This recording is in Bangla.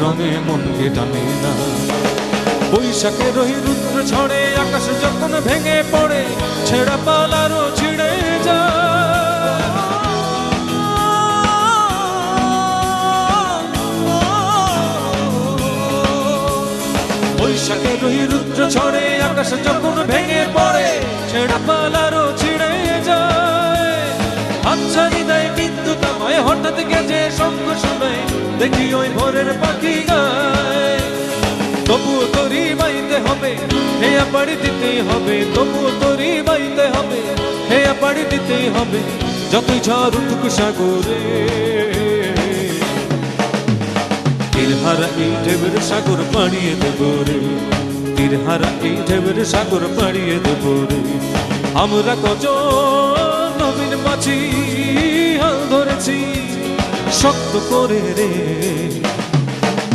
রঙে মনকে টানে না। বৈশাখের ওই রুদ্র ঝড়ে আকাশ যখন ভেঙে পড়ে, ছেঁড়া পালারও ছিঁড়ে যায়। বৈশাখের ওই রুদ্র ঝড়ে আকাশ যখন ভেঙে পড়ে, ছেঁড়া পালারও ছিঁড়ে যায়। আচ্ছা হৃদয় বিদ্যুৎ আমায় হঠাৎ গেছে শঙ্খ শোনায়, দেখি ওই ভোরের পাখি গায়। তবুও তোরই বাইতে হবে, হেয়া পাড়ি দিতেই হবে। তবুও তোরই বাইতে হবে, হেয়া পাড়ি দিতেই হবে। যতই ঝড় উঠুক সাগরে, তীরহারা এই ঢেউয়ের সাগর পাড়িয়ে দেব রে। তীরহারা এই ঢেউয়ের সাগর পাড়িয়ে দেব রে। আমরা কজন নবীন মাঝি হাল ধরেছি শক্ত করে রে।